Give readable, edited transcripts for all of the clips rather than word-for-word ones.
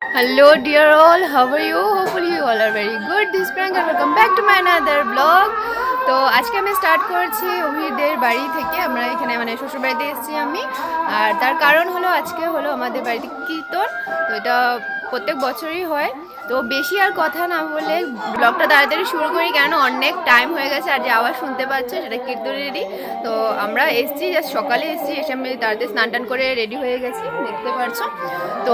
Hello dear all, how are you? Hopefully you all are very good. This is Priyanka and welcome back to my another vlog. তো আজকে আমি start করছি অভিদের বাড়ি থেকে। আমরা এখানে মানে শ্বশুর বাড়িতে এসেছি আমি, আর তার কারণ হলো আজকে হলো আমাদের বাড়িতে কীর্তন। তো এটা প্রত্যেক বছরই হয়। তো বেশি আর কথা না বলে ব্লগটা তাড়াতাড়ি শুরু করি, কেন অনেক টাইম হয়ে গেছে। আর যে আওয়াজ শুনতে পাচ্ছ সেটা কীর্তনেরই। তো আমরা এসেছি জাস্ট সকালে এসেছি, এসে আমি তাড়াতাড়ি স্নান টান করে রেডি হয়ে গেছি, দেখতে পাচ্ছ। তো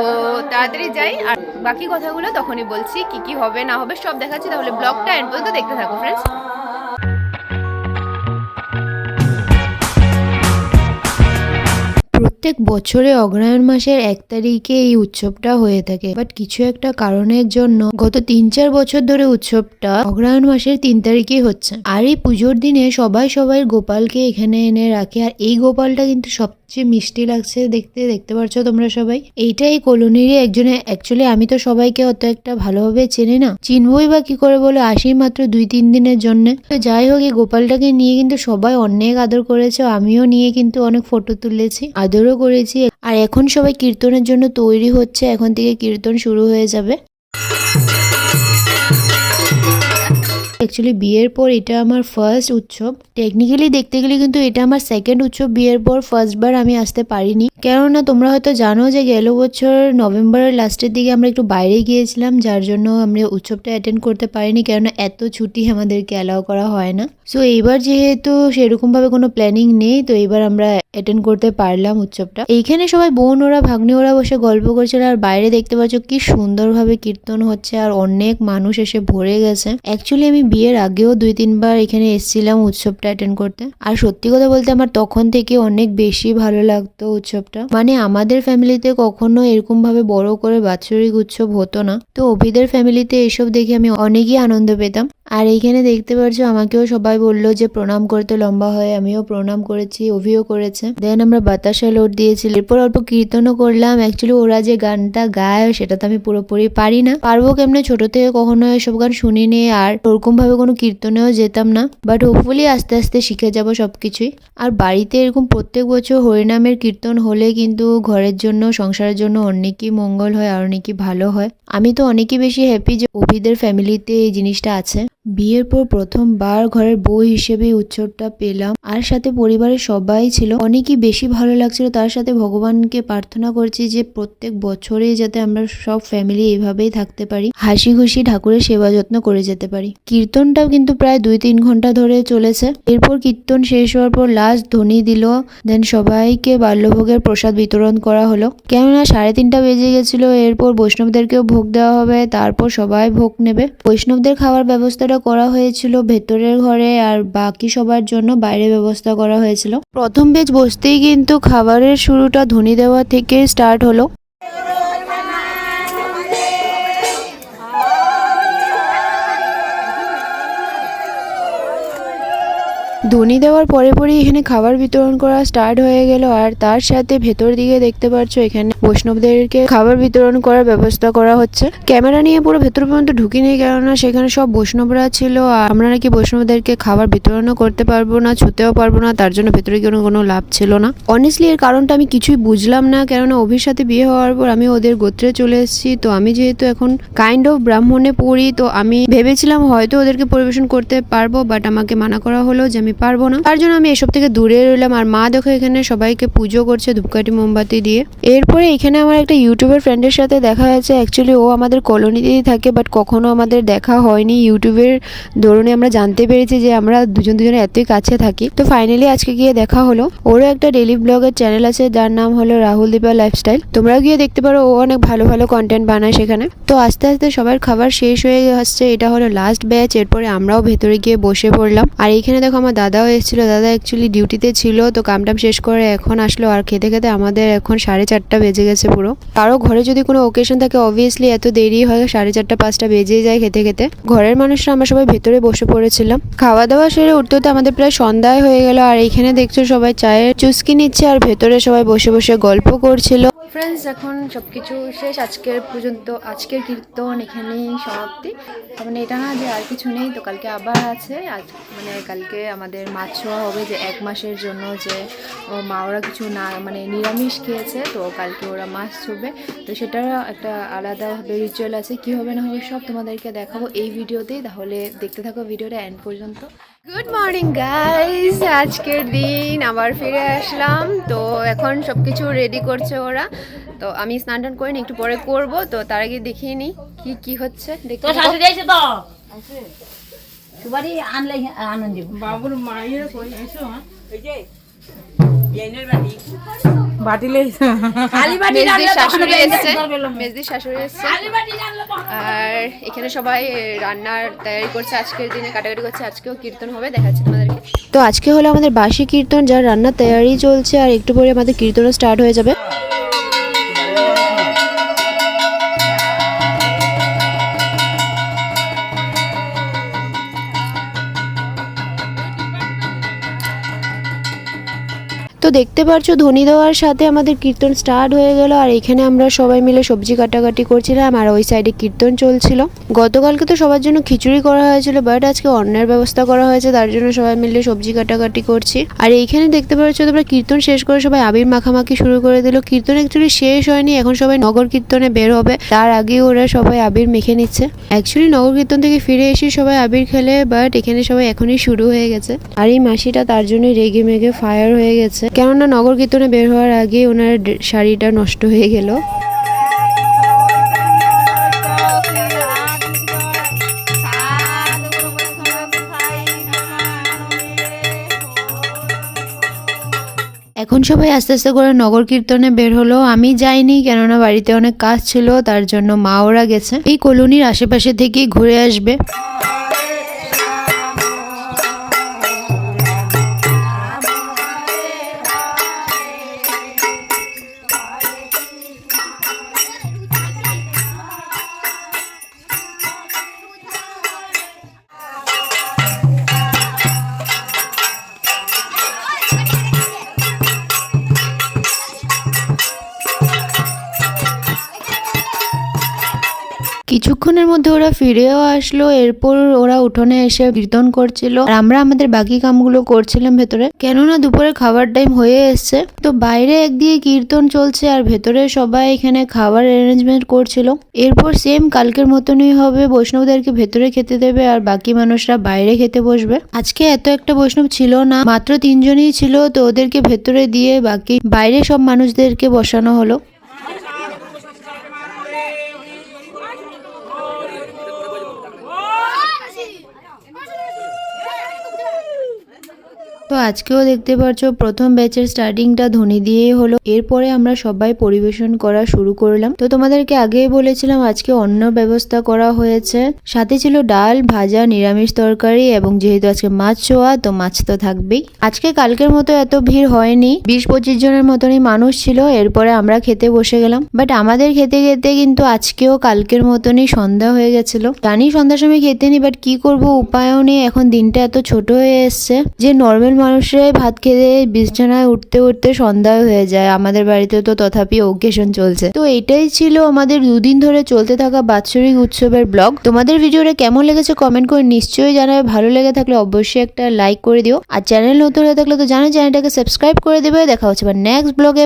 তাড়াতাড়ি যাই, আর বাকি কথাগুলো তখনই বলছি, কি কি হবে না হবে সব দেখাচ্ছি। তাহলে ব্লগটা এন্ড পর্যন্ত দেখতে থাকো ফ্রেন্ডস। প্রত্যেক বছরে অগ্রহায়ণ মাসের 1 তারিখে এই উৎসবটা হয়ে থাকে, বাট কিছু একটা কারণের জন্য গত 3-4 বছর ধরে উৎসবটা অগ্রহায়ণ মাসের 3 তারিখেই হচ্ছে। আর এই পুজোর দিনে সবাই গোপালকে এখানে এনে রাখে, আর এই গোপালটা কিন্তু সবচেয়ে মিষ্টি লাগছে দেখতে পারছো তোমরা সবাই। এইটা এই কলোনিরই একজনে, অ্যাকচুয়ালি আমি তো সবাইকে অত একটা ভালোভাবে চেনে না, চিনবই বা কি করে বলে, আসি মাত্র 2-3 দিনের জন্য। তো যাই হোক, এই গোপালটাকে নিয়ে কিন্তু সবাই অনেক আদর করেছে, আমিও নিয়ে কিন্তু অনেক ফটো তুলেছি, আদরও করেছি। আর এখন সবাই কীর্তনের জন্য তৈরি হচ্ছে, এখন থেকে কীর্তন শুরু হয়ে যাবে। অ্যাকচুয়ালি বিয়ের পর এটা আমার ফার্স্ট উৎসব। টেকনিক্যালি দেখতে গেলে কিন্তু এটা আমার সেকেন্ড উৎসব। বিয়ের পর ফার্স্টবার আমি আসতে পারিনি, কেননা তোমরা হয়তো জানো যে গেল বছর নভেম্বরের লাস্টের দিকে আমরা একটু বাইরে গিয়েছিলাম, যার জন্য আমরা উৎসবটা অ্যাটেন্ড করতে পারিনি, কেননা এত ছুটি আমাদেরকে অ্যালাউ করা হয় না। সো এইবার যেহেতু সেরকম ভাবে কোনো প্ল্যানিং নেই, তো এইবার আমরা অ্যাটেন্ড করতে পারলাম উৎসবটা। এইখানে সবাই বোন ওরা ভাগ্নি ওরা বসে গল্প করছিল, আর বাইরে দেখতে পাচ্ছ কি সুন্দরভাবে কীর্তন হচ্ছে, আর অনেক মানুষ এসে ভরে গেছে। অ্যাকচুয়ালি আমি বিয়ের আগেও 2-3 বার এখানে এসেছিলাম উৎসবটা অ্যাটেন্ড করতে, আর সত্যি কথা বলতে আমার তখন থেকে অনেক বেশি ভালো লাগতো উৎসবটা। মানে আমাদের ফ্যামিলিতে কখনো এরকম ভাবে বড় করে বাৎসরিক উৎসব হতো না, তো অভিদের ফ্যামিলিতে এসব দেখে আমি অনেকই আনন্দ পেতাম। আর এইখানে দেখতে পাচ্ছ আমাকেও সবাই বললো যে প্রণাম করতে লম্বা হয়, আমিও প্রণাম করেছি, অভিও করেছে। দেন আমরা বাতাসা লোড দিয়েছি, এরপর অল্প কীর্তনও করলাম। অ্যাকচুয়ালি ওরা যে গানটা গায় সেটা তো আমি পুরোপুরি পারি না, পারবো কেমনে, ছোট থেকে কখনো এসব গান শুনিনি, আর ওরকম ভাবে কোনো কীর্তনেও যেতাম না, বাট হোপফুলি আস্তে আস্তে শিখে যাব সবকিছুই। আর বাড়িতে এরকম প্রত্যেক বছর হরিনামের কীর্তন হলে কিন্তু ঘরের জন্য, সংসারের জন্য অনেকই মঙ্গল হয়, আর অনেকই ভালো হয়। আমি তো অনেকই বেশি হ্যাপি যে অভিদের ফ্যামিলিতে এই জিনিসটা আছে। বিয়ের পর প্রথমবার ঘরের বউ হিসেবে উৎসবটা পেলাম, আর সাথে পরিবারের সবাই ছিল, অনেকই বেশি ভালো লাগছিল। তার সাথে ভগবানকে প্রার্থনা করছি যে প্রত্যেক বছরে যাতে আমরা সব ফ্যামিলি এইভাবেই থাকতে পারি, হাসি খুশি ঠাকুরের সেবা যত্ন করে যেতে পারি। কীর্তনটাও কিন্তু প্রায় 2-3 ঘন্টা ধরে চলেছে। এরপর কীর্তন শেষ হওয়ার পর লাস্ট ধ্বনি দিল, দেন সবাইকে বাল্যভোগের প্রসাদ বিতরণ করা হলো, কেননা 3:30 বেজে গেছিল। এরপর বৈষ্ণবদেরকেও ভোগ দেওয়া হবে, তারপর সবাই ভোগ নেবে। বৈষ্ণবদের খাওয়ার ব্যবস্থাটা করা হয়েছিল ভেতরের ঘরে, আর বাকি সবার জন্য বাইরে ব্যবস্থা করা হয়েছিল। প্রথম বেজ বসতেই কিন্তু খাবারের শুরুটা ধ্বনি দেওয়া থেকে স্টার্ট হলো। ধ্বনি দেওয়ার পরে এখানে খাবার বিতরণ করা স্টার্ট হয়ে গেল, আর তার সাথে ভেতর দিকে দেখতে পাচ্ছ এখানে বৈষ্ণবদেরকে খাবার বিতরণ করার ব্যবস্থা করা হচ্ছে। ক্যামেরা নিয়ে পুরো ভেতর পর্যন্ত ঢুকিনি, কেননা সেখানে সব বৈষ্ণবরা ছিল, আর আমরা নাকি বৈষ্ণবদেরকে খাবার বিতরণও করতে পারবো না, ছুতেও পারবো না, তার জন্য ভেতরে কোনো লাভ ছিল না। অনেস্টলি এর কারণটা আমি কিছুই বুঝলাম না, কেননা অভির সাথে বিয়ে হওয়ার পর আমি ওদের গোত্রে চলে এসেছি। তো আমি যেহেতু এখন কাইন্ড অফ ব্রাহ্মণে পড়ি, তো আমি ভেবেছিলাম হয়তো ওদেরকে পরিবেশন করতে পারবো, বাট আমাকে মানা করা হলো যে আমি পারবো না, তার জন্য আমি এসব থেকে দূরে রইলাম। আর মা দেখো এখানে সবাইকে পুজো করছে ধূপকাঠি মোমবাতি দিয়ে। এরপরে এখানে আমার একটা ইউটিউবের ফ্রেন্ডের সাথে দেখা হয়েছে। অ্যাকচুয়ালি ও আমাদের কলোনিতেই থাকে, বাট কখনো আমাদের দেখা হয়নি। ইউটিউবের দরুনে আমরা জানতে পেরেছি যে আমরা দুজনে এতই কাছে থাকি। তো ফাইনালি আজকে গিয়ে দেখা হলো। ওরও একটা ডেইলি ব্লগের চ্যানেল আছে, যার নাম হলো রাহুল দীপা লাইফস্টাইল, তোমরা গিয়ে দেখতে পারো, ও অনেক ভালো ভালো কন্টেন্ট বানায় সেখানে। তো আস্তে আস্তে সবার খাবার শেষ হয়ে আসছে, এটা হলো লাস্ট ব্যাচ। এরপরে আমরাও ভেতরে গিয়ে বসে পড়লাম। আর এইখানে দেখো আমার দাদাও এসেছিল, দাদা অ্যাকচুয়ালি ডিউটিতে ছিল, তো কামটাম শেষ করে এখন আসলো। আর খেতে খেতে আমাদের এখন 4:30 বেজে গেছে পুরো। কারো ঘরে যদি কোনো ওকেশন থাকে অবভিয়াসলি এত দেরি হয়, 4:30-5টা বেজে যায় খেতে খেতে। ঘরের মানুষরা আমরা সবাই ভেতরে বসে পড়েছিলাম। খাওয়া দাওয়া সেরে উঠতে উঠতে আমাদের প্রায় সন্ধ্যায় হয়ে গেল। আর এইখানে দেখছো সবাই চায়ের চুস্কি নিচ্ছে, আর ভেতরে সবাই বসে বসে গল্প করছিল। ফ্রেন্ডস, এখন সব কিছু শেষ। আজকের পর্যন্ত আজকের কীর্তন এখানেই সমাপ্তি। মানে এটা না যে আর কিছু নেই, তো কালকে আবার আছে। আজ মানে কালকে আমাদের মাছ ছোঁয়া হবে, যে 1 মাসের জন্য যে মা ওরা কিছু না মানে নিরামিষ খেয়েছে, তো কালকে ওরা মাছ ছুঁবে। তো সেটার একটা আলাদাভাবে রিচুয়াল আছে, কী হবে না হবে সব তোমাদেরকে দেখাবো এই ভিডিওতেই। তাহলে দেখতে থাকো ভিডিওটা এন্ড পর্যন্ত। গুড মর্নিং গাইজ, আজকের দিন আবার ফিরে আসলাম। তো এখন সব কিছু রেডি করছে ওরা, তো আমি স্নান টান করিনি, একটু পরে করব। তো তার আগে দেখিয়ে নিই কি কি হচ্ছে। দেখতে বাবুর মায়ের মেজদির শাশুড়ি এসছে, আর এখানে সবাই রান্নার তৈরি করছে। আজকের দিনে কাটাকাটি করছে, আজকেও কীর্তন হবে, দেখাচ্ছি তোমাদেরকে। তো আজকে হলো আমাদের বাসি কীর্তন, যার রান্নার তৈরি চলছে, আর একটু পরে আমাদের কীর্তনও স্টার্ট হয়ে যাবে। তো দেখতে পাচ্ছ ধ্বনি দেওয়ার সাথে আমাদের কীর্তন স্টার্ট হয়ে গেল, আর এখানে আমরা সবাই মিলে সবজি কাটাকাটি করছিলাম, আর ওই সাইডে কীর্তন চলছিল। গতকালকে তো সবার জন্য খিচুড়ি করা হয়েছিল, বাট আজকে অন্যের ব্যবস্থা করা হয়েছে, তার জন্য সবাই মিলে সবজি কাটাকাটি করছি। আর এইখানে দেখতে পাচ্ছ তোমরা কীর্তন শেষ করে সবাই আবির মাখামাখি শুরু করে দিল। কীর্তন অ্যাকচুয়ালি শেষ হয়নি, এখন সবাই নগর কীর্তনে বের হবে, তার আগে ওরা সবাই আবির মেখে নিচ্ছে। অ্যাকচুয়ালি নগর কীর্তন থেকে ফিরে এসে সবাই আবির খেলে, বাট এখানে সবাই এখনই শুরু হয়ে গেছে। আর এই মাসিটা তার জন্য রেগে মেগে ফায়ার হয়ে গেছে, কেননা নগর কীর্তনে বের হওয়ার আগে ওনার শাড়িটা নষ্ট হয়ে গেল। এখন সবাই আস্তে আস্তে করে নগর কীর্তনে বের হলো। আমি যাইনি, কেননা বাড়িতে অনেক কাজ ছিল, তার জন্য মা ওরা গেছে। এই কলোনির আশেপাশে থেকেই ঘুরে আসবে। কিছুক্ষণের মধ্যে ওরা ফিরেও আসলো। এরপর ওরা উঠোনে এসে কীর্তন করছিল, আর আমরা আমাদের বাকি কামগুলো করছিলাম ভেতরে, কেননা দুপুরে খাবার টাইম হয়ে এসছে। তো বাইরে একদিকে কীর্তন চলছে, আর ভেতরে সবাই এখানে খাবার অ্যারেঞ্জমেন্ট করছিল। এরপর সেম কালকের মতনই হবে, বৈষ্ণবদেরকে ভেতরে খেতে দেবে, আর বাকি মানুষরা বাইরে খেতে বসবে। আজকে এত একটা বৈষ্ণব ছিল না, মাত্র 3 জনই ছিল, তো ওদেরকে ভেতরে দিয়ে বাকি বাইরে সব মানুষদেরকে বসানো হলো। তো আজকেও দেখতে পাচ্ছ প্রথম ব্যাচের স্টার্টিংটা ধ্বনি দিয়েই হলো। এরপরে আমরা সবাই পরিবেশন করা শুরু করলাম। তো তোমাদেরকে আগেই বলেছিলাম আজকে অন্য ব্যবস্থা করা হয়েছে, সাথে ছিল ডাল, ভাজা, নিরামিষ তরকারি, এবং যেহেতু আজকে মাছ ছোঁয়া, তো মাছ তো থাকবেই। আজকে কালকের মতো এত ভিড় হয়নি, 20-25 জনের মতনই মানুষ ছিল। এরপরে আমরা খেতে বসে গেলাম, বাট আমাদের খেতে খেতে কিন্তু আজকেও কালকের মতনই সন্ধ্যা হয়ে গেছিল। জানি সন্ধ্যার সময় খেতে নি, বাট কি করব, উপায়ও নেই। এখন দিনটা এত ছোট হয়ে এসছে যে নর্মাল মানুষরাই ভাত খেতে বিছানায় উঠতে উঠতে সন্ধ্যা হয়ে যায়। আমাদের বাড়িতে তো তথাপি ওকেশন চলছে। তো এটাই ছিল আমাদের 2 দিন ধরে চলতে থাকা বাৎসরিক উৎসবের ব্লগ। তোমাদের ভিডিওটা কেমন লেগেছে কমেন্ট করে নিশ্চয়ই জানাবে। ভালো লেগে থাকলে অবশ্যই একটা লাইক করে দিও, আর চ্যানেল নতুন হয়ে থাকলে তো জানো চ্যানেলটাকে সাবস্ক্রাইব করে দেবে। দেখা হচ্ছে নেক্সট ব্লগে।